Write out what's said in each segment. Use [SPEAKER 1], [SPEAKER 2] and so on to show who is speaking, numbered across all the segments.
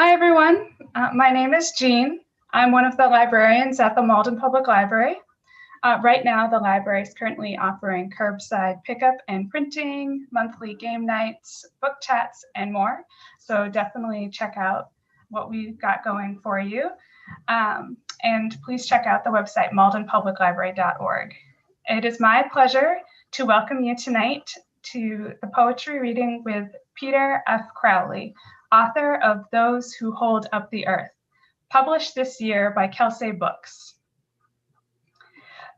[SPEAKER 1] Hi, everyone. My name is Jean. I'm one of the librarians at the Malden Public Library. Right now, the library is currently offering curbside pickup and printing, monthly game nights, book chats, and more. So definitely check out what we've got going for you. And please check out the website, maldenpubliclibrary.org. It is my pleasure to welcome you tonight to the poetry reading with Peter F. Crowley, author of Those Who Hold Up the Earth, published this year by Kelsay Books.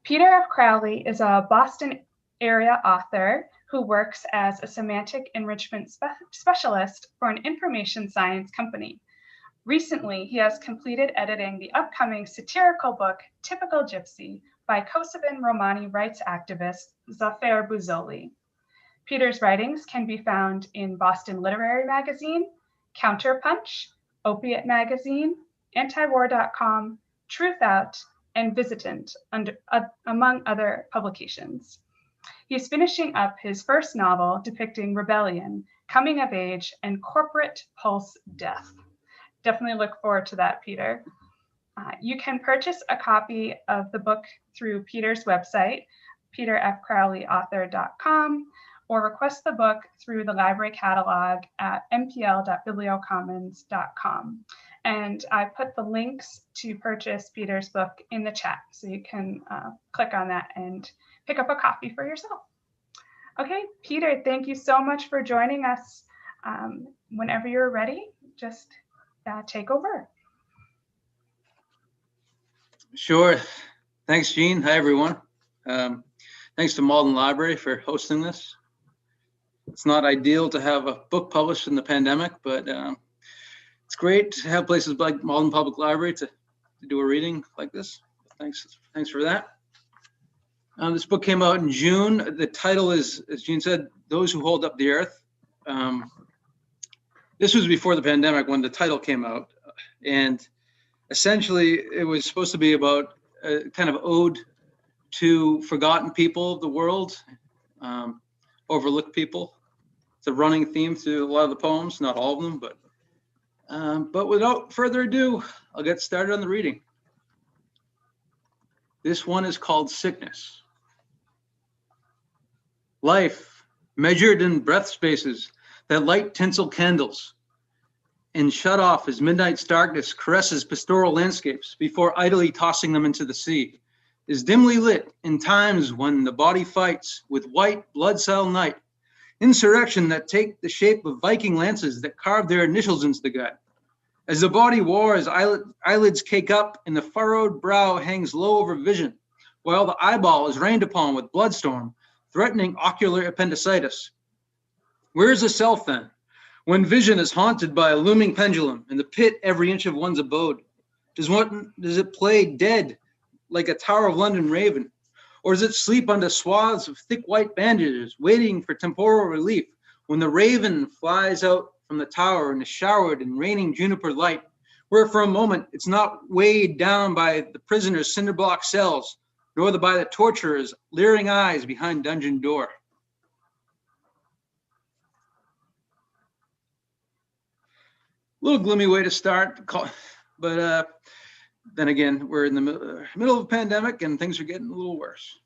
[SPEAKER 1] Peter F. Crowley is a Boston area author who works as a semantic enrichment specialist for an information science company. Recently, he has completed editing the upcoming satirical book, Typical Gypsy, by Kosovan Romani rights activist Zafer Buzoli. Peter's writings can be found in Boston Literary Magazine, Counterpunch, Opiate Magazine, Antiwar.com, Truth Out, and Visitant, among other publications. He's finishing up his first novel depicting rebellion, coming of age, and corporate pulse death. Definitely look forward to that, Peter. You can purchase a copy of the book through Peter's website, peterfcrowleyauthor.com, or request the book through the library catalog at mpl.bibliocommons.com. And I put the links to purchase Peter's book in the chat, so you can click on that and pick up a copy for yourself. Okay, Peter, thank you so much for joining us. Whenever you're ready, just take over.
[SPEAKER 2] Sure. Thanks, Jean. Hi, everyone. Thanks to Malden Library for hosting this. It's not ideal to have a book published in the pandemic, but it's great to have places like Malden Public Library to do a reading like this. Thanks for that. This book came out in June. The title is, as Jean said, Those Who Hold Up the Earth. This was before the pandemic when the title came out. And essentially, it was supposed to be about a kind of ode to forgotten people of the world, overlooked people. It's a running theme through a lot of the poems, not all of them, but without further ado, I'll get started on the reading. This one is called Sickness. Life, measured in breath spaces that light tinsel candles, and shut off as midnight's darkness caresses pastoral landscapes before idly tossing them into the sea, is dimly lit in times when the body fights with white blood cell night, insurrection that take the shape of Viking lances that carve their initials into the gut. As the body wars, eyelids cake up and the furrowed brow hangs low over vision, while the eyeball is rained upon with bloodstorm, threatening ocular appendicitis. Where is the self then, when vision is haunted by a looming pendulum and the pit every inch of one's abode? Does it play dead like a Tower of London raven? Or does it sleep under swaths of thick white bandages, waiting for temporal relief when the raven flies out from the tower and is showered in raining juniper light, where for a moment it's not weighed down by the prisoner's cinderblock cells, nor by the torturer's leering eyes behind dungeon door? A little gloomy way to start, but then again, we're in the middle of a pandemic and things are getting a little worse.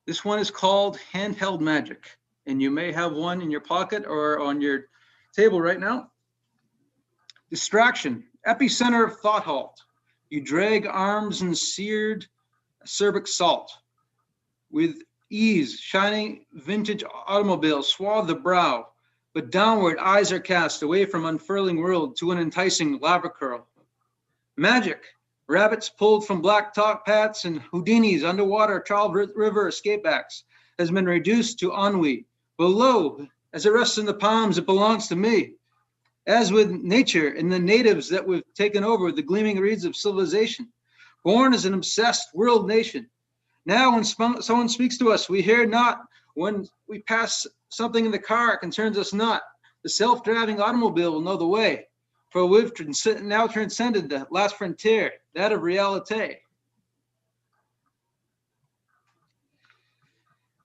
[SPEAKER 2] This one is called Handheld Magic, and you may have one in your pocket or on your table right now. Distraction, epicenter of thought halt. You drag arms in seared acerbic salt. With ease, shining vintage automobiles swathe the brow, but downward eyes are cast away from unfurling world to an enticing lava curl. Magic, rabbits pulled from black top paths and Houdini's underwater Charles River escapebags has been reduced to ennui. But lo, as it rests in the palms, it belongs to me. As with nature and the natives that we've taken over the gleaming reeds of civilization, born as an obsessed world nation. Now when someone speaks to us, we hear not. When we pass something in the car, it concerns us not. The self-driving automobile will know the way. For we've now transcended the last frontier, that of realite.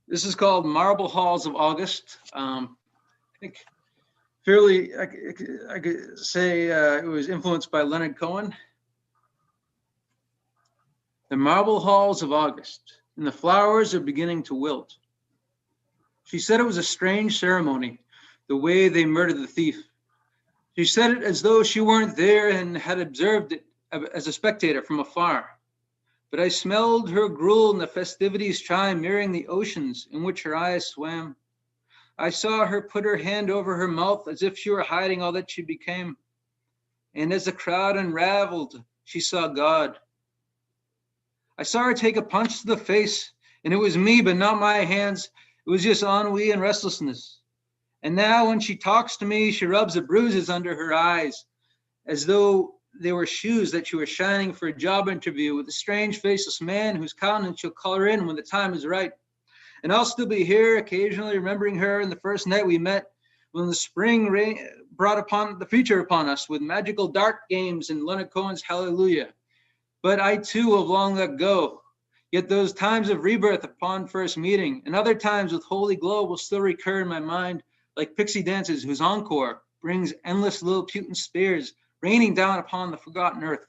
[SPEAKER 2] This is called Marble Halls of August. I think Fairly, I could say it was influenced by Leonard Cohen. The marble halls of August, and the flowers are beginning to wilt. She said it was a strange ceremony, the way they murdered the thief. She said it as though she weren't there and had observed it as a spectator from afar. But I smelled her gruel and the festivities chime, mirroring the oceans in which her eyes swam. I saw her put her hand over her mouth as if she were hiding all that she became. And as the crowd unraveled, she saw God. I saw her take a punch to the face, and it was me, but not my hands. It was just ennui and restlessness. And now when she talks to me, she rubs the bruises under her eyes, as though they were shoes that she were shining for a job interview with a strange faceless man whose countenance she'll color in when the time is right. And I'll still be here, occasionally remembering her in the first night we met, when the spring rain brought upon the future upon us with magical dart games and Leonard Cohen's Hallelujah. But I too have long let go. Yet those times of rebirth upon first meeting and other times with holy glow will still recur in my mind like pixie dances whose encore brings endless little putin spears raining down upon the forgotten earth.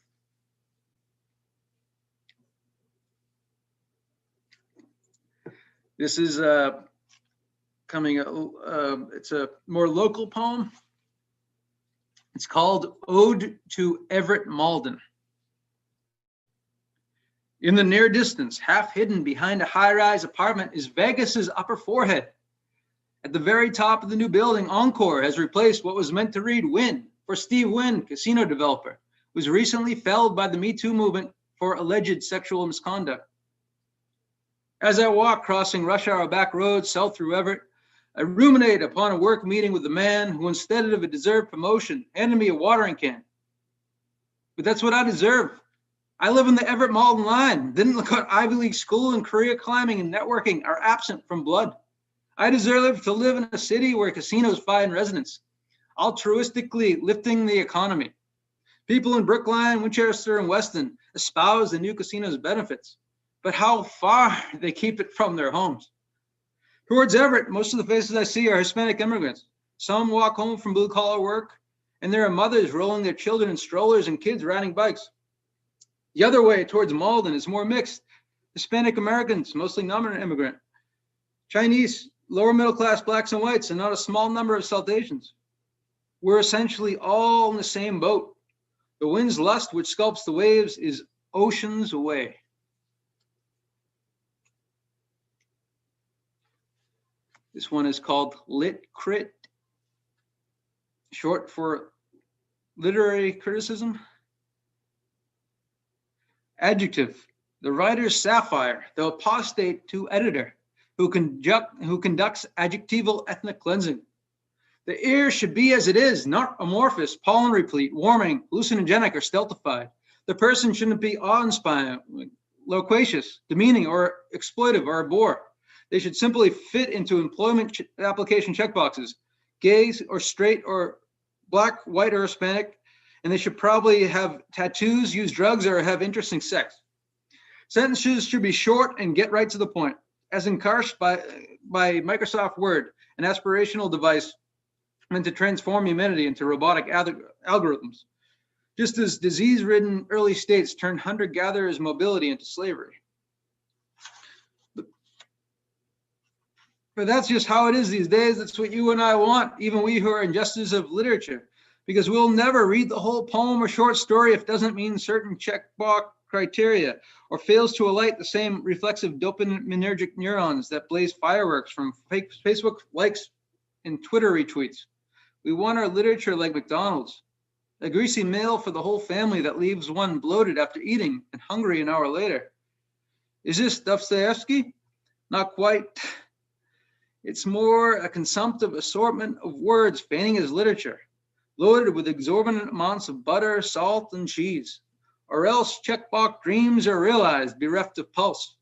[SPEAKER 2] This is it's a more local poem. It's called Ode to Everett Malden. In the near distance, half hidden behind a high-rise apartment, is Vegas's upper forehead. At the very top of the new building, Encore has replaced what was meant to read Wynn for Steve Wynn, casino developer, who was recently felled by the Me Too movement for alleged sexual misconduct. As I walk crossing rush hour back roads south through Everett, I ruminate upon a work meeting with the man who, instead of a deserved promotion, handed me a watering can. But that's what I deserve. I live in the Everett Malden line. Didn't look at Ivy League school, and career climbing and networking are absent from blood. I deserve to live in a city where casinos find residents, altruistically lifting the economy. People in Brookline, Winchester, and Weston espouse the new casino's benefits, but how far they keep it from their homes. Towards Everett, most of the faces I see are Hispanic immigrants. Some walk home from blue-collar work, and there are mothers rolling their children in strollers and kids riding bikes. The other way, towards Malden, is more mixed. Hispanic Americans, mostly non-immigrant. Chinese, lower middle-class blacks and whites, and not a small number of South Asians. We're essentially all in the same boat. The wind's lust, which sculpts the waves, is oceans away. This one is called Lit Crit, short for literary criticism. Adjective, the writer's satire, the apostate to editor, who conducts adjectival ethnic cleansing. The ear should be as it is, not amorphous, pollen replete, warming, hallucinogenic, or stultified. The person shouldn't be awe-inspiring, loquacious, demeaning, or exploitive, or a bore. They should simply fit into employment application checkboxes, gay or straight or black, white, or Hispanic, and they should probably have tattoos, use drugs, or have interesting sex. Sentences should be short and get right to the point, as encouraged by Microsoft Word, an aspirational device meant to transform humanity into robotic algorithms, just as disease-ridden early states turned hunter-gatherers' mobility into slavery. But that's just how it is these days. That's what you and I want, even we who are ingestors of literature, because we'll never read the whole poem or short story if it doesn't mean certain checkbox criteria or fails to alight the same reflexive dopaminergic neurons that blaze fireworks from Facebook likes and Twitter retweets. We want our literature like McDonald's, a greasy meal for the whole family that leaves one bloated after eating and hungry an hour later. Is this Dostoevsky? Not quite. It's more a consumptive assortment of words feigning as literature, loaded with exorbitant amounts of butter, salt, and cheese. Or else checkbox dreams are realized, bereft of pulse.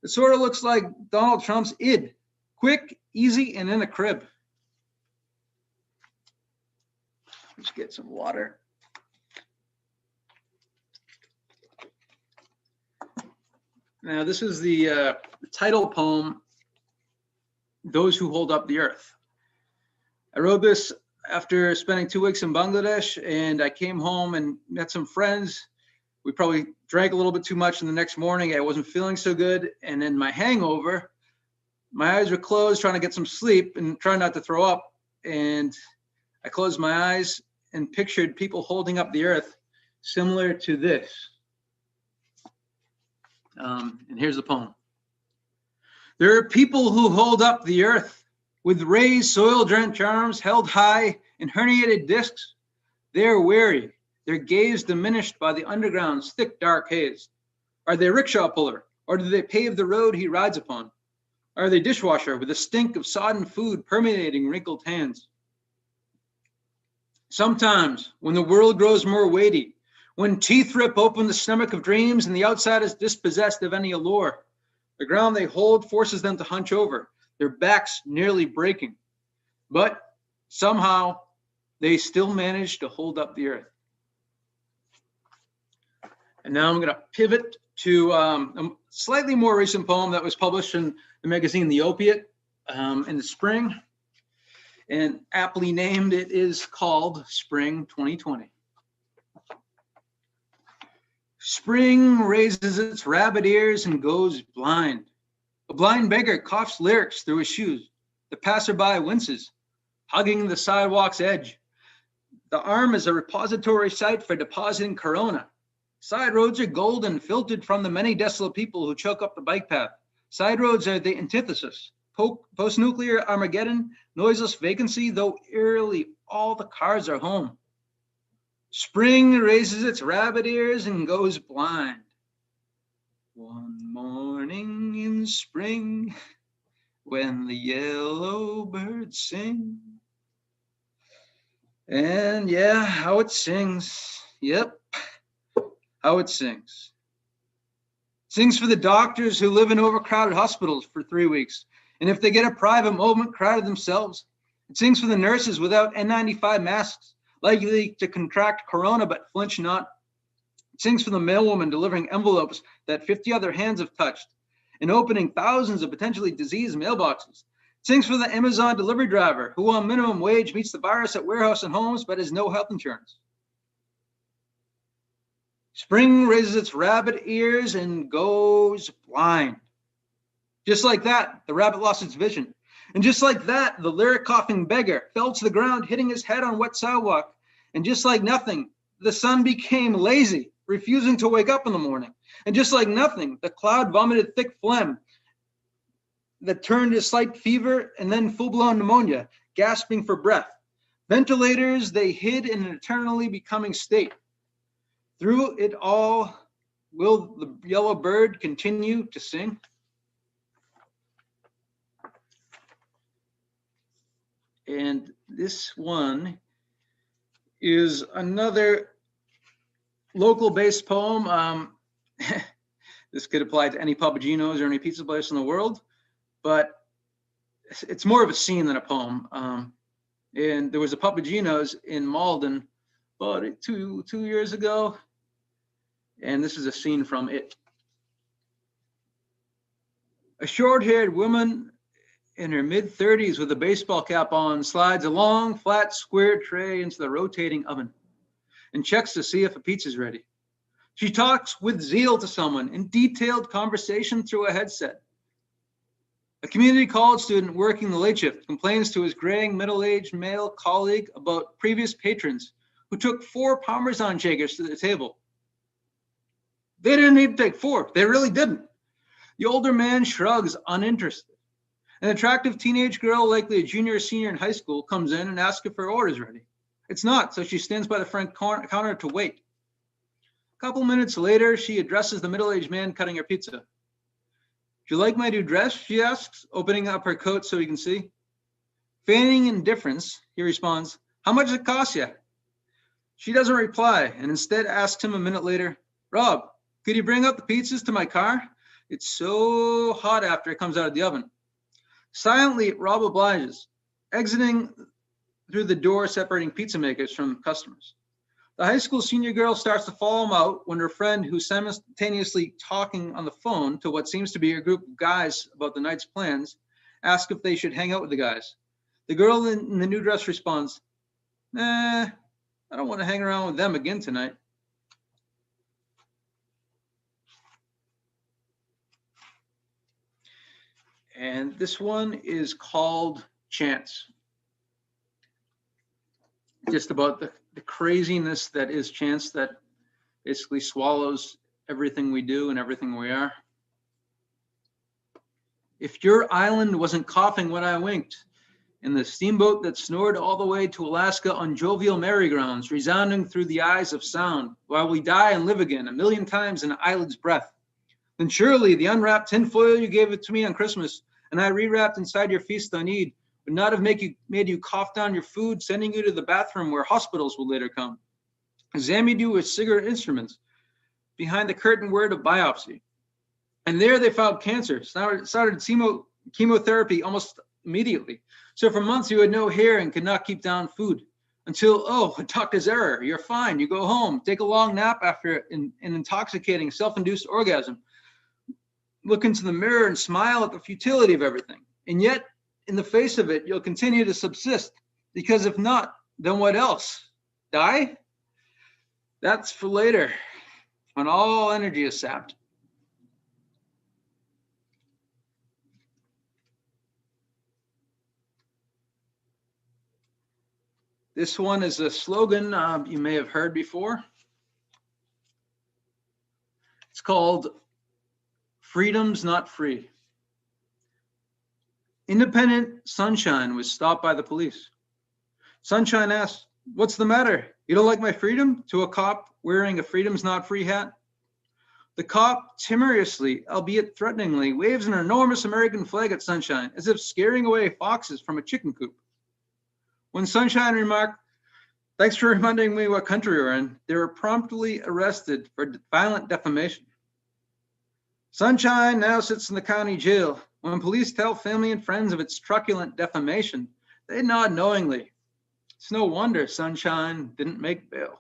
[SPEAKER 2] It sort of looks like Donald Trump's id, quick, easy, and in a crib. Let's get some water. Now, this is the title poem, Those Who Hold Up the Earth. I wrote this after spending 2 weeks in Bangladesh, and I came home and met some friends. We probably drank a little bit too much, and the next morning I wasn't feeling so good. And then my hangover, my eyes were closed, trying to get some sleep and trying not to throw up. And I closed my eyes and pictured people holding up the earth similar to this. And here's the poem. There are people who hold up the earth with raised soil-drenched arms held high in herniated discs. They are weary, their gaze diminished by the underground's thick, dark haze. Are they rickshaw puller, or do they pave the road he rides upon? Are they dishwasher with a stink of sodden food permeating wrinkled hands? Sometimes, when the world grows more weighty, when teeth rip open the stomach of dreams and the outside is dispossessed of any allure, the ground they hold forces them to hunch over, their backs nearly breaking. But somehow, they still manage to hold up the earth. And now I'm going to pivot to a slightly more recent poem that was published in the magazine The Opiate in the spring. And aptly named, it is called Spring 2020. Spring raises its rabbit ears and goes blind. A blind beggar coughs lyrics through his shoes. The passerby winces, hugging the sidewalk's edge. The arm is a repository site for depositing corona. Side roads are golden, filtered from the many desolate people who choke up the bike path. Side roads are the antithesis. Post-nuclear Armageddon, noiseless vacancy, though eerily all the cars are home. Spring raises its rabbit ears and goes blind. One morning in spring, when the yellow birds sing. And yeah, how it sings. Yep, how it sings. Sings for the doctors who live in overcrowded hospitals for 3 weeks. And if they get a private moment, cry to themselves. It sings for the nurses without N95 masks, likely to contract corona but flinch not. It sings for the mailwoman delivering envelopes that 50 other hands have touched and opening thousands of potentially diseased mailboxes. It sings for the Amazon delivery driver who on minimum wage meets the virus at warehouse and homes but has no health insurance. Spring raises its rabbit ears and goes blind. Just like that, the rabbit lost its vision. And just like that, the lyric coughing beggar fell to the ground, hitting his head on wet sidewalk. And just like nothing, the sun became lazy, refusing to wake up in the morning. And just like nothing, the cloud vomited thick phlegm that turned to slight fever and then full-blown pneumonia, gasping for breath. Ventilators they hid in an eternally becoming state. Through it all, will the yellow bird continue to sing? And this one is another local-based poem. This could apply to any Papagino's or any pizza place in the world, but it's more of a scene than a poem. And there was a Papagino's in Malden about two years ago, and this is a scene from it. A short-haired woman in her mid-30s with a baseball cap on slides a long, flat, square tray into the rotating oven and checks to see if a pizza's ready. She talks with zeal to someone in detailed conversation through a headset. A community college student working the late shift complains to his graying middle-aged male colleague about previous patrons who took 4 Parmesan shakers to the table. They didn't need to take 4. They really didn't. The older man shrugs, uninterested. An attractive teenage girl, likely a junior or senior in high school, comes in and asks if her order's ready. It's not, so she stands by the front counter to wait. A couple minutes later, she addresses the middle-aged man cutting her pizza. Do you like my new dress? She asks, opening up her coat so he can see. Feigning indifference, he responds, how much does it cost you? She doesn't reply and instead asks him a minute later, Rob, could you bring up the pizzas to my car? It's so hot after it comes out of the oven. Silently, Rob obliges, exiting through the door separating pizza makers from customers. The high school senior girl starts to follow him out when her friend, who's simultaneously talking on the phone to what seems to be a group of guys about the night's plans, asks if they should hang out with the guys. The girl in the new dress responds, Nah, I don't want to hang around with them again tonight. And this one is called Chance. Just about the craziness that is chance, that basically swallows everything we do and everything we are. If your island wasn't coughing when I winked, and the steamboat that snored all the way to Alaska on jovial merry-go-rounds, resounding through the eyes of sound, while we die and live again 1,000,000 times in an eyelid's breath, then surely the unwrapped tinfoil you gave it to me on Christmas, and I rewrapped inside your feast on Eid, would not have made you cough down your food, sending you to the bathroom where hospitals will later come, examined you with cigarette instruments behind the curtain word of biopsy. And there they found cancer, started chemotherapy almost immediately. So for months you had no hair and could not keep down food until, oh, a doctor's error, you're fine, you go home, take a long nap after an intoxicating self-induced orgasm, look into the mirror and smile at the futility of everything. And yet, in the face of it, you'll continue to subsist, because if not, then what else? Die? That's for later, when all energy is sapped. This one is a slogan you may have heard before. It's called Freedom's Not Free. Independent Sunshine was stopped by the police. Sunshine asked, "What's the matter? You don't like my freedom?" to a cop wearing a Freedom's Not Free hat. The cop timorously, albeit threateningly, waves an enormous American flag at Sunshine, as if scaring away foxes from a chicken coop. When Sunshine remarked, "Thanks for reminding me what country we're in," they were promptly arrested for violent defamation. Sunshine now sits in the county jail. When police tell family and friends of its truculent defamation, they nod knowingly. It's no wonder Sunshine didn't make bail.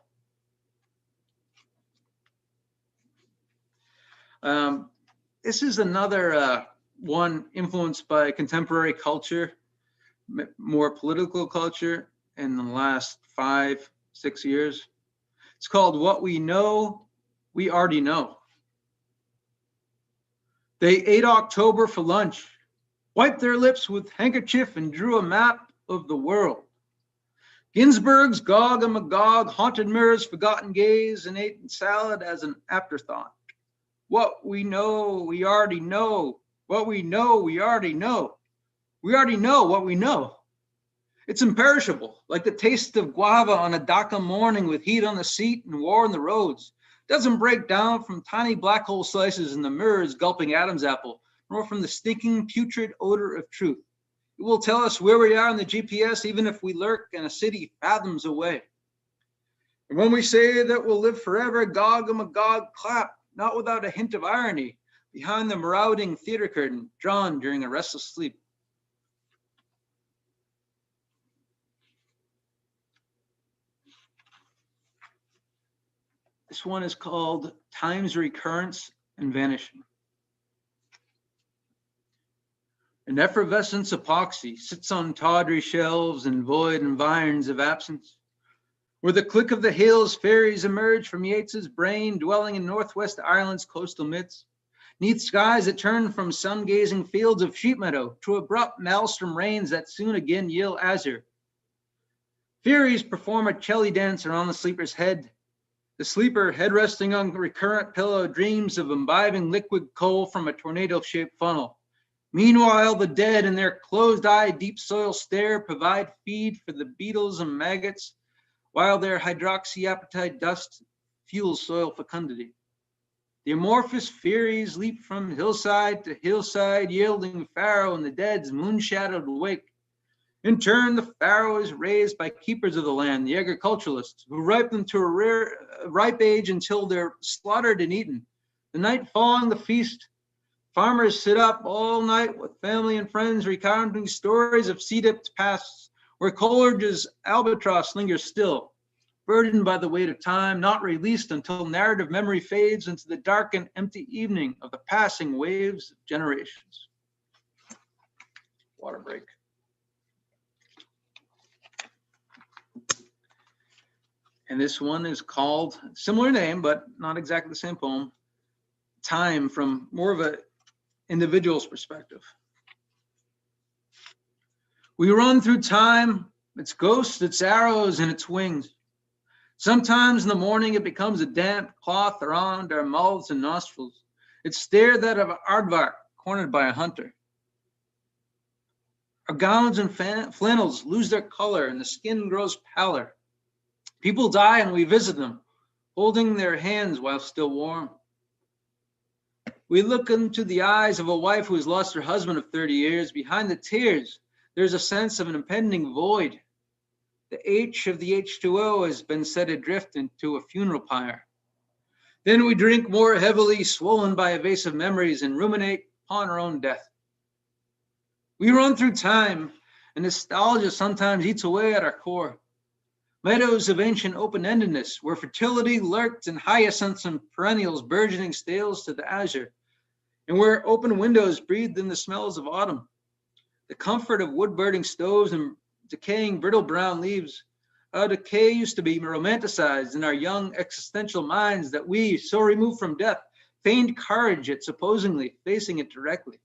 [SPEAKER 2] This is another one influenced by contemporary culture, more political culture in the last 5-6 years. It's called What We Know, We Already Know. They ate October for lunch, wiped their lips with handkerchief and drew a map of the world. Ginsberg's Gog and Magog haunted mirrors, forgotten gaze, and ate salad as an afterthought. What we know, we already know. What we know, we already know. We already know what we know. It's imperishable, like the taste of guava on a Dhaka morning with heat on the seat and war on the roads. It doesn't break down from tiny black hole slices in the mirrors gulping Adam's apple, nor from the stinking, putrid odor of truth. It will tell us where we are in the GPS, even if we lurk in a city fathoms away. And when we say that we'll live forever, Gog and Magog clap, not without a hint of irony, behind the marauding theater curtain drawn during a restless sleep. This one is called Time's Recurrence and Vanishing. An effervescence epoxy sits on tawdry shelves and void environs of absence. Where the click of the hills, fairies emerge from Yeats's brain, dwelling in Northwest Ireland's coastal midst. 'Neath skies that turn from sun-gazing fields of sheep meadow to abrupt maelstrom rains that soon again yield azure. Fairies perform a celly dance around the sleeper's head. The sleeper, head resting on a recurrent pillow, dreams of imbibing liquid coal from a tornado-shaped funnel. Meanwhile, the dead in their closed-eyed deep soil stare provide feed for the beetles and maggots, while their hydroxyapatite dust fuels soil fecundity. The amorphous fairies leap from hillside to hillside, yielding farrow in the dead's moon-shadowed wake. In turn, the farrow is raised by keepers of the land, the agriculturalists, who ripe them to a ripe age until they're slaughtered and eaten. The night following the feast, farmers sit up all night with family and friends, recounting stories of sea-dipped pasts, where Coleridge's albatross lingers still, burdened by the weight of time, not released until narrative memory fades into the dark and empty evening of the passing waves of generations. Water break. And this one is called, similar name, but not exactly the same poem, Time, from more of an individual's perspective. We run through time, its ghosts, its arrows, and its wings. Sometimes in the morning it becomes a damp cloth around our mouths and nostrils. Its stare that of an aardvark cornered by a hunter. Our gowns and flannels lose their color and the skin grows pallor. People die and we visit them, holding their hands while still warm. We look into the eyes of a wife who has lost her husband of 30 years. Behind the tears, there's a sense of an impending void. The H of the H2O has been set adrift into a funeral pyre. Then we drink more heavily, swollen by evasive memories, and ruminate upon our own death. We run through time, and nostalgia sometimes eats away at our core. Meadows of ancient open-endedness, where fertility lurked and hyacinths and perennials burgeoning stales to the azure, and where open windows breathed in the smells of autumn. The comfort of wood-burning stoves and decaying brittle brown leaves. How decay used to be romanticized in our young existential minds that we, so removed from death, feigned courage at supposedly facing it directly.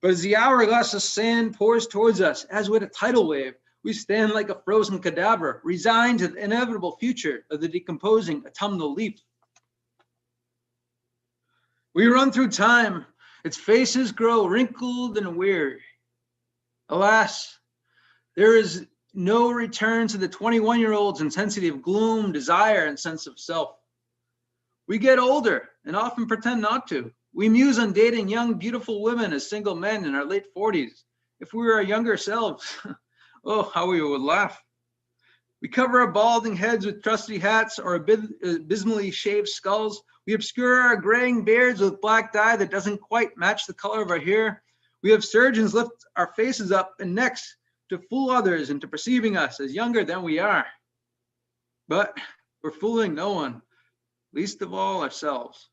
[SPEAKER 2] But as the hourglass of sand pours towards us, as with a tidal wave, we stand like a frozen cadaver, resigned to the inevitable future of the decomposing autumnal leaf. We run through time, its faces grow wrinkled and weary. Alas, there is no return to the 21-year-old's intensity of gloom, desire, and sense of self. We get older and often pretend not to. We muse on dating young, beautiful women as single men in our late 40s. If we were our younger selves, oh, how we would laugh. We cover our balding heads with trusty hats or abysmally shaved skulls. We obscure our graying beards with black dye that doesn't quite match the color of our hair. We have surgeons lift our faces up and necks to fool others into perceiving us as younger than we are. But we're fooling no one, least of all ourselves.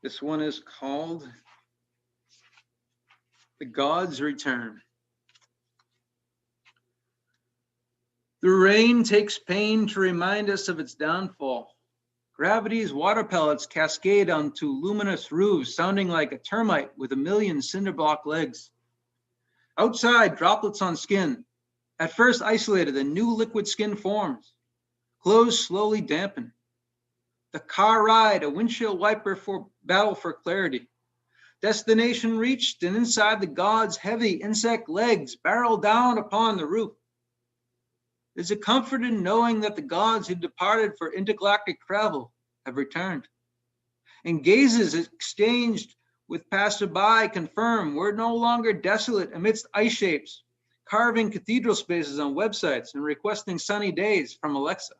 [SPEAKER 2] This one is called The God's Return. The rain takes pain to remind us of its downfall. Gravity's water pellets cascade onto luminous roofs, sounding like a termite with a million cinder block legs. Outside, droplets on skin, at first isolated, a new liquid skin forms. Clothes slowly dampen. The car ride, a windshield wiper for battle for clarity. Destination reached, and inside the god's heavy insect legs barrel down upon the roof. There's a comfort in knowing that the gods who departed for intergalactic travel have returned. And gazes exchanged with passerby confirm we're no longer desolate amidst ice shapes, carving cathedral spaces on websites and requesting sunny days from Alexa.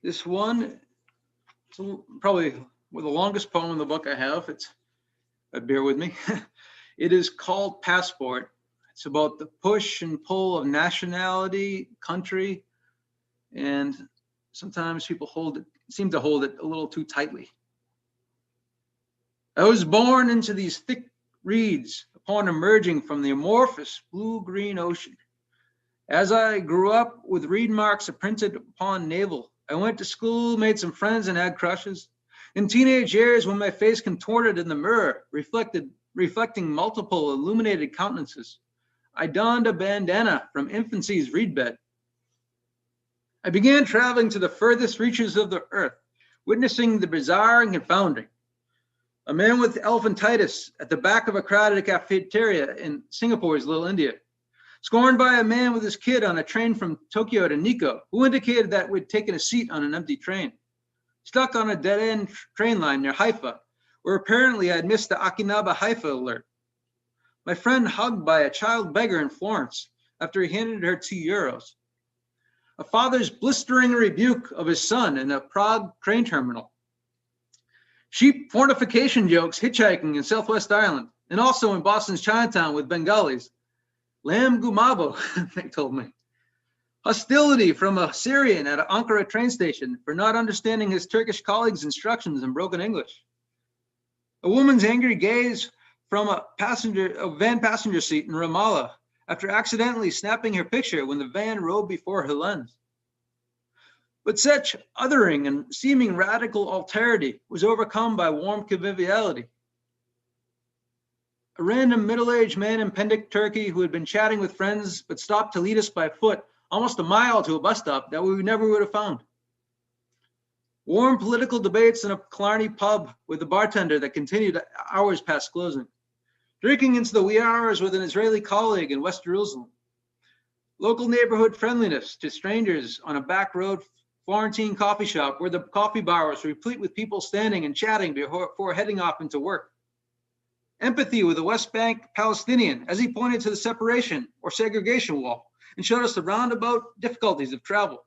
[SPEAKER 2] This one, it's probably the longest poem in the book I have. Bear with me. It is called Passport. It's about the push and pull of nationality, country, and sometimes people seem to hold it a little too tightly. I was born into these thick reeds upon emerging from the amorphous blue-green ocean. As I grew up with reed marks imprinted upon navel, I went to school, made some friends, and had crushes. In teenage years, when my face contorted in the mirror, reflecting multiple illuminated countenances, I donned a bandana from infancy's reed bed. I began traveling to the furthest reaches of the earth, witnessing the bizarre and confounding. A man with elephantitis at the back of a crowded cafeteria in Singapore's Little India, scorned by a man with his kid on a train from Tokyo to Nikko, who indicated that we'd taken a seat on an empty train, stuck on a dead-end train line near Haifa, where apparently I'd missed the Akinaba Haifa alert. My friend hugged by a child beggar in Florence after he handed her €2. A father's blistering rebuke of his son in a Prague train terminal. Sheep fortification jokes hitchhiking in Southwest Ireland, and also in Boston's Chinatown with Bengalis. Lamb gumabo, they told me. Hostility from a Syrian at an Ankara train station for not understanding his Turkish colleagues' instructions in broken English. A woman's angry gaze from a van passenger seat in Ramallah after accidentally snapping her picture when the van rode before her lens. But such othering and seeming radical alterity was overcome by warm conviviality. A random middle-aged man in Pendik, Turkey, who had been chatting with friends but stopped to lead us by foot almost a mile to a bus stop that we never would have found. Warm political debates in a Killarney pub with a bartender that continued hours past closing. Drinking into the wee hours with an Israeli colleague in West Jerusalem. Local neighborhood friendliness to strangers on a back road Florentine coffee shop where the coffee bar was replete with people standing and chatting before heading off into work. Empathy with the West Bank Palestinian as he pointed to the separation or segregation wall and showed us the roundabout difficulties of travel.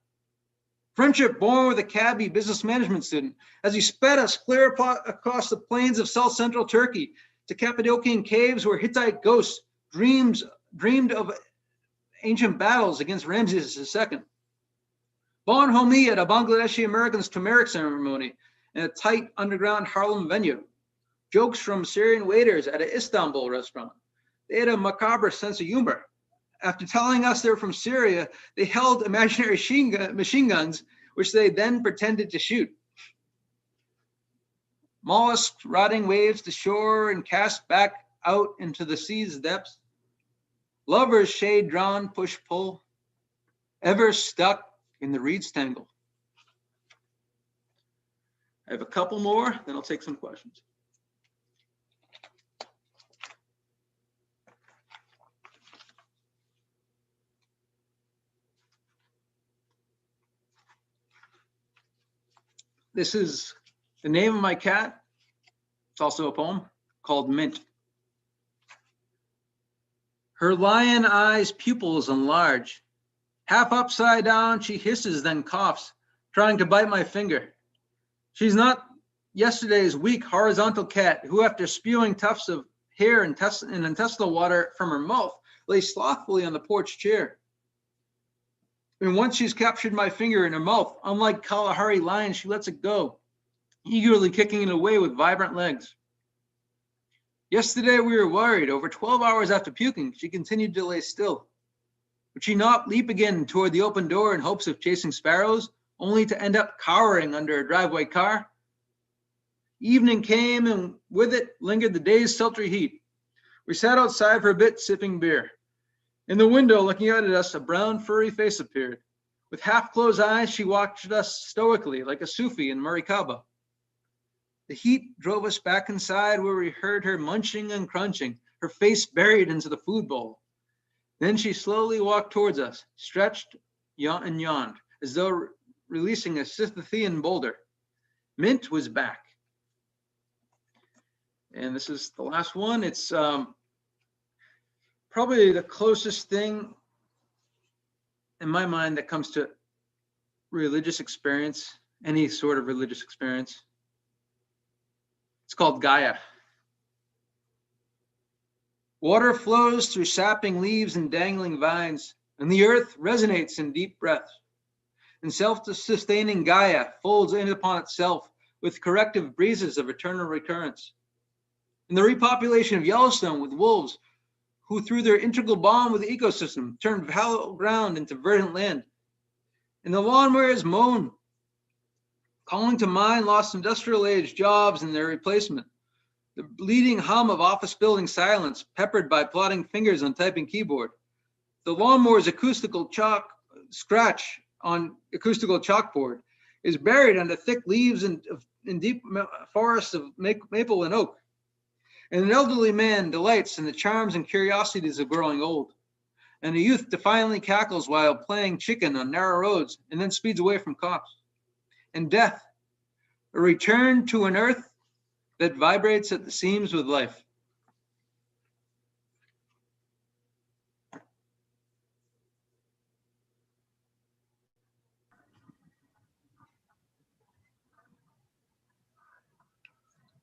[SPEAKER 2] Friendship born with a cabbie business management student as he sped us clear across the plains of South Central Turkey to Cappadocian caves where Hittite ghosts dreamed of ancient battles against Ramses II. Bon homie at a Bangladeshi American's turmeric ceremony in a tight underground Harlem venue. Jokes from Syrian waiters at an Istanbul restaurant. They had a macabre sense of humor. After telling us they're from Syria, they held imaginary machine guns, which they then pretended to shoot. Mollusks rotting waves to shore and cast back out into the sea's depths. Lovers shade drawn, push pull, ever stuck in the reeds tangle. I have a couple more, then I'll take some questions. This is the name of my cat. It's also a poem called Mint. Her lion eyes pupils enlarge. Half upside down, she hisses, then coughs, trying to bite my finger. She's not yesterday's weak horizontal cat who, after spewing tufts of hair and intestinal water from her mouth, lay slothfully on the porch chair. And once she's captured my finger in her mouth, unlike Kalahari lion, she lets it go, eagerly kicking it away with vibrant legs. Yesterday we were worried. Over 12 hours after puking, she continued to lay still. Would she not leap again toward the open door in hopes of chasing sparrows, only to end up cowering under a driveway car? Evening came, and with it lingered the day's sultry heat. We sat outside for a bit, sipping beer. In the window, looking out at us, a brown, furry face appeared. With half-closed eyes, she watched us stoically, like a Sufi in Marikaba. The heat drove us back inside, where we heard her munching and crunching, her face buried into the food bowl. Then she slowly walked towards us, stretched and yawned, as though releasing a Sisyphean boulder. Mint was back. And this is the last one. It's probably the closest thing in my mind that comes to religious experience, any sort of religious experience. It's called Gaia. Water flows through sapping leaves and dangling vines, and the earth resonates in deep breaths. And self-sustaining Gaia folds in upon itself with corrective breezes of eternal recurrence. And the repopulation of Yellowstone with wolves, who through their integral bond with the ecosystem turned fallow ground into verdant land. And the lawnmowers moan, calling to mind lost industrial age jobs and their replacement. The bleeding hum of office building silence, peppered by plodding fingers on typing keyboard. The lawnmower's acoustical scratch on acoustical chalkboard is buried under thick leaves in deep forests of maple and oak. And an elderly man delights in the charms and curiosities of growing old. And a youth defiantly cackles while playing chicken on narrow roads and then speeds away from cops. And death, a return to an earth that vibrates at the seams with life.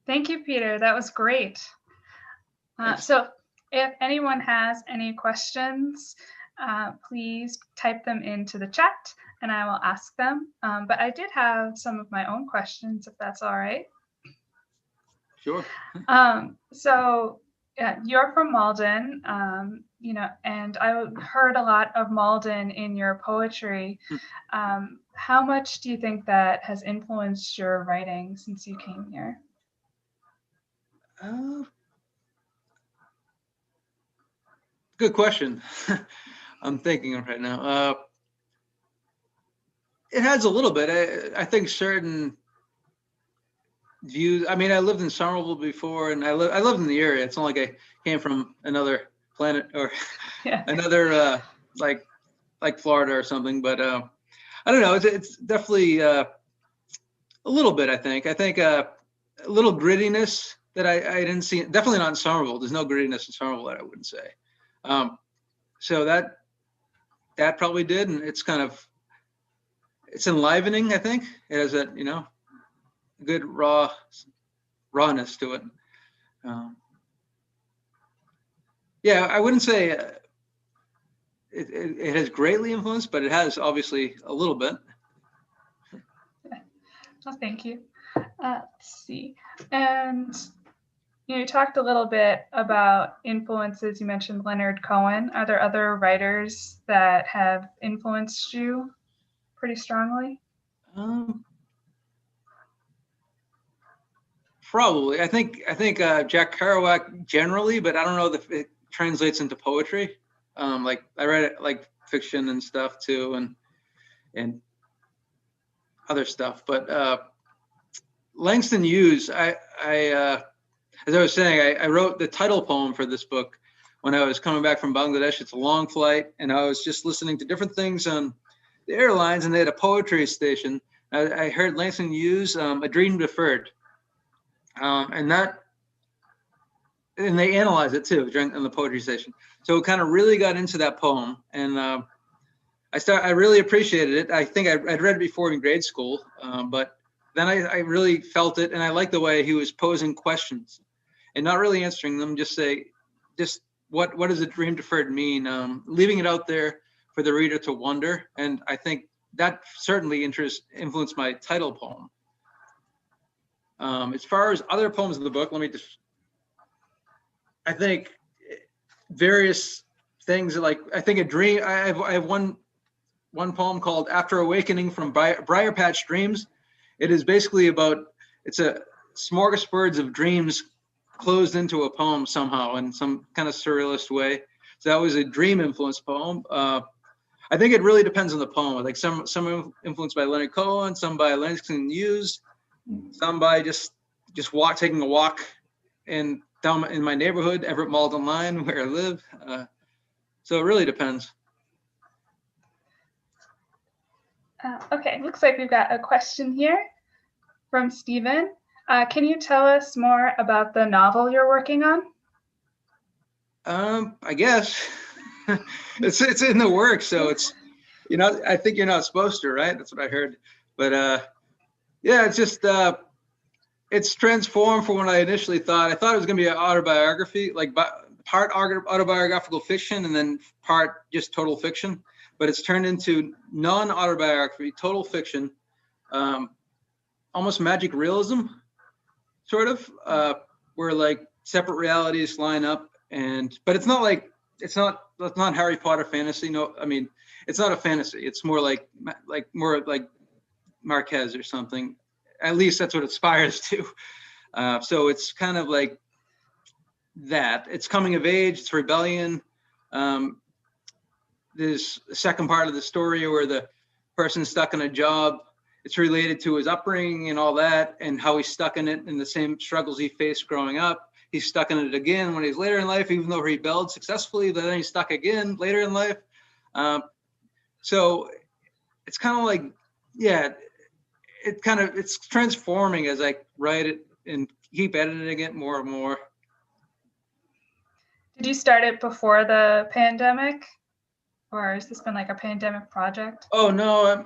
[SPEAKER 1] Thank you, Peter. That was great. So if anyone has any questions, please type them into the chat and I will ask them. But I did have some of my own questions, if that's all right.
[SPEAKER 2] Sure.
[SPEAKER 1] So Yeah, you're from Malden, and I heard a lot of Malden in your poetry. How much do you think that has influenced your writing since you came here?
[SPEAKER 2] Good question. I'm thinking of right now. It has a little bit. I think certain views. I mean, I lived in Somerville before, and I lived in the area. It's not like I came from another planet or
[SPEAKER 1] Yeah.
[SPEAKER 2] another like Florida or something. But I don't know. It's definitely a little bit. I think a little grittiness that I didn't see. Definitely not in Somerville. There's no grittiness in Somerville that I wouldn't say. So that probably did, and it's enlivening. I think it has that good rawness to it. Yeah, I wouldn't say it has greatly influenced, but it has obviously a little bit.
[SPEAKER 1] Well, thank you. Let's see. And you talked a little bit about influences. You mentioned Leonard Cohen. Are there other writers that have influenced you pretty strongly?
[SPEAKER 2] Probably. I think Jack Kerouac generally, but I don't know if it translates into poetry. Like I read it like fiction and stuff too, and other stuff. But Langston Hughes, as I was saying, I wrote the title poem for this book when I was coming back from Bangladesh. It's a long flight, and I was just listening to different things on the airlines, and they had a poetry station. I heard Langston Hughes, A Dream Deferred. And they analyzed it too in the poetry station. So it kind of really got into that poem, and I really appreciated it. I think I'd read it before in grade school, but then I really felt it, and I liked the way he was posing questions and not really answering them. Just what does a dream deferred mean? Leaving it out there for the reader to wonder, and I think that certainly influenced my title poem. As far as other poems in the book, I think various things I think a dream. I have one poem called After Awakening from Briar Patch Dreams. It is basically it's a smorgasbord of dreams closed into a poem somehow in some kind of surrealist way. So that was a dream influenced poem. I think it really depends on the poem. Like some influenced by Leonard Cohen, some by Langston Hughes, some by just taking a walk down in my neighborhood, Everett Malden line, where I live. So it really depends.
[SPEAKER 1] Okay, looks like we've got a question here from Stephen. Can you tell us more about the novel you're working on?
[SPEAKER 2] I guess it's in the works, so it's I think you're not supposed to, right? That's what I heard. But yeah, it's just it's transformed from what I initially thought. I thought it was going to be an autobiography, like part autobiographical fiction and then part just total fiction. But it's turned into non-autobiography, total fiction, almost magic realism, sort of, where like separate realities line up. But it's not Harry Potter fantasy. No, I mean, it's not a fantasy. It's more like Marquez or something. At least that's what it aspires to. So it's kind of like that. It's coming of age. It's rebellion. There's a second part of the story where the person's stuck in a job. It's related to his upbringing and all that, and how he's stuck in it and the same struggles he faced growing up. He's stuck in it again when he's later in life, even though he rebelled successfully, but then he's stuck again later in life. So it's kind of like, yeah, it's transforming as I write it and keep editing it more and more.
[SPEAKER 1] Did you start it before the pandemic, or has this been like a pandemic project?
[SPEAKER 2] Oh no,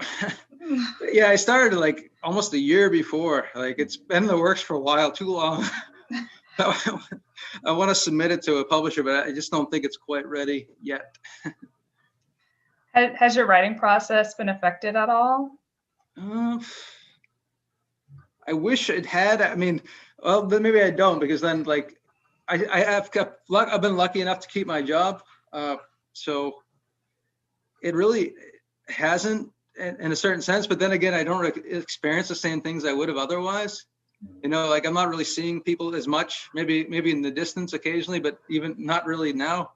[SPEAKER 2] yeah, I started like almost a year before. Like it's been in the works for a while, too long. I want to submit it to a publisher, but I just don't think it's quite ready yet.
[SPEAKER 1] Has your writing process been affected at all?
[SPEAKER 2] I wish it had. I mean, well, then maybe I don't, because then like I've been lucky enough to keep my job. So it really hasn't in a certain sense, but then again, I don't experience the same things I would have otherwise. You know, like I'm not really seeing people as much, maybe in the distance occasionally, but even not really now.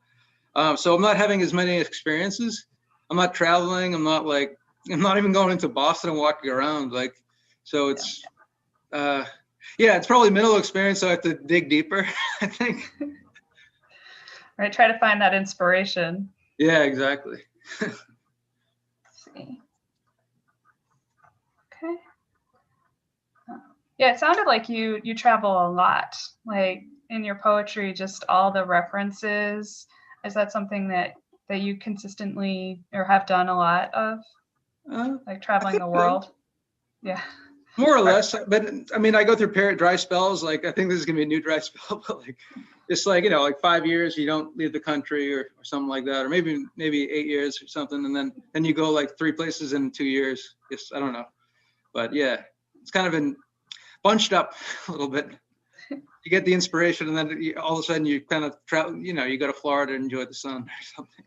[SPEAKER 2] So I'm not having as many experiences. I'm not traveling. I'm not even going into Boston and walking around. Like, so it's, it's probably minimal experience. So I have to dig deeper, I think.
[SPEAKER 1] Right. Try to find that inspiration.
[SPEAKER 2] Yeah, exactly.
[SPEAKER 1] Let's see. Okay. Yeah, it sounded like you travel a lot, like in your poetry, just all the references. Is that something that you consistently or have done a lot of, like traveling the world? Yeah.
[SPEAKER 2] More or less, but I mean, I go through dry spells. Like I think this is gonna be a new dry spell, but like it's like, you know, like 5 years you don't leave the country or something like that, or maybe 8 years or something, and then you go like 3 places in 2 years. Just I don't know, but yeah, it's kind of been bunched up a little bit. You get the inspiration, and then all of a sudden you kind of travel. You know, you go to Florida and enjoy the sun or something.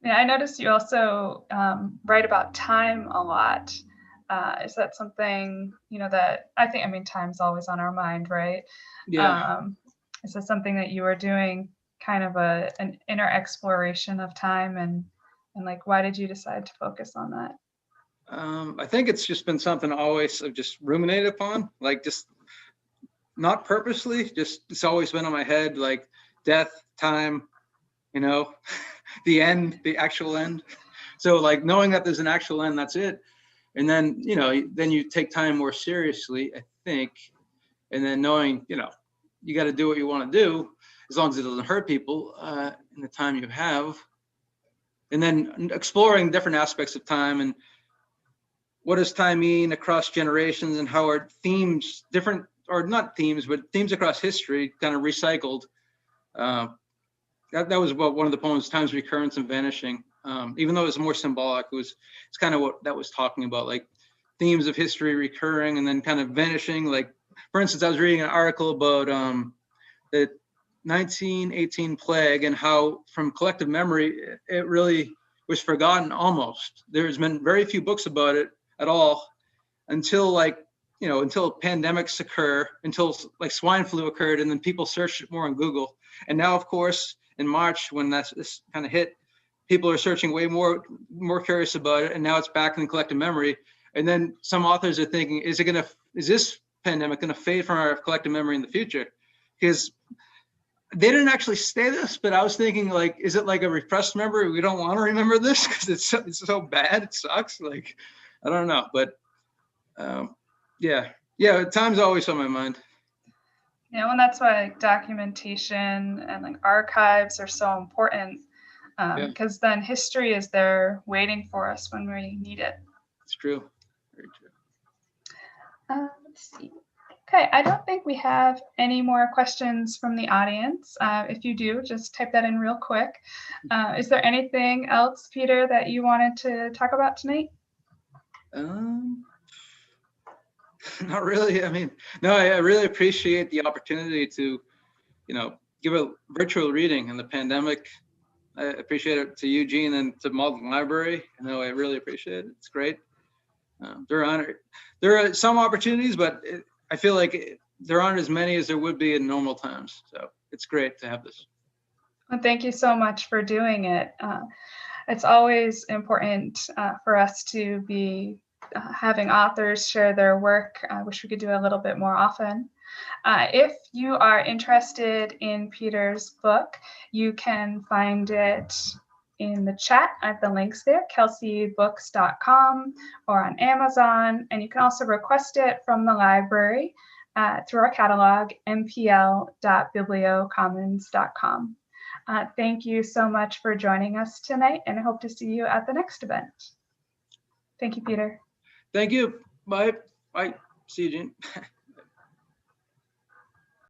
[SPEAKER 1] Yeah, I noticed you also write about time a lot. Is that something, you know, that I mean, time's always on our mind, right?
[SPEAKER 2] Yeah.
[SPEAKER 1] Is this something that you are doing, kind of an inner exploration of time, and like, why did you decide to focus on that?
[SPEAKER 2] I think it's just been something always I've just ruminated upon, like just not purposely, just it's always been on my head, like death, time, you know, the end, the actual end. So like knowing that there's an actual end, that's it. And then, you know, then you take time more seriously, I think. And then knowing, you know, you got to do what you want to do as long as it doesn't hurt people in the time you have. And then exploring different aspects of time and what does time mean across generations, and how are themes different, or not themes, but themes across history kind of recycled. That was about one of the poems, Time's Recurrence and Vanishing. Even though it was more symbolic, it's kind of what that was talking about, like themes of history recurring and then kind of vanishing. Like, for instance, I was reading an article about the 1918 plague and how from collective memory, it really was forgotten almost. There's been very few books about it at all until until pandemics occur, until like swine flu occurred, and then people searched it more on Google. And now, of course, in March, when this kind of hit, people are searching way more curious about it, and now it's back in collective memory. And then some authors are thinking, is this pandemic gonna fade from our collective memory in the future? Because they didn't actually say this, but I was thinking, like, is it like a repressed memory? We don't want to remember this because it's so bad, it sucks. Like, I don't know, but yeah, time's always on my mind.
[SPEAKER 1] Yeah, and that's why documentation and like archives are so important, because then history is there waiting for us when we need it.
[SPEAKER 2] It's true. Very true.
[SPEAKER 1] Let's see. Okay, I don't think we have any more questions from the audience. If you do, just type that in real quick. Is there anything else, Peter, that you wanted to talk about tonight?
[SPEAKER 2] Not really. I mean, no, I really appreciate the opportunity to, you know, give a virtual reading in the pandemic. I appreciate it to Eugene and to Malden Library. You know, I really appreciate it. It's great. There are some opportunities, but I feel like there aren't as many as there would be in normal times. So it's great to have this.
[SPEAKER 1] Well, thank you so much for doing it. It's always important for us to be having authors share their work. I wish we could do a little bit more often. If you are interested in Peter's book, you can find it in the chat. I have the links there, kelsaybooks.com or on Amazon. And you can also request it from the library through our catalog, mpl.bibliocommons.com. Thank you so much for joining us tonight, and I hope to see you at the next event. Thank you, Peter.
[SPEAKER 2] Thank you. Bye. Bye. See you, Jean.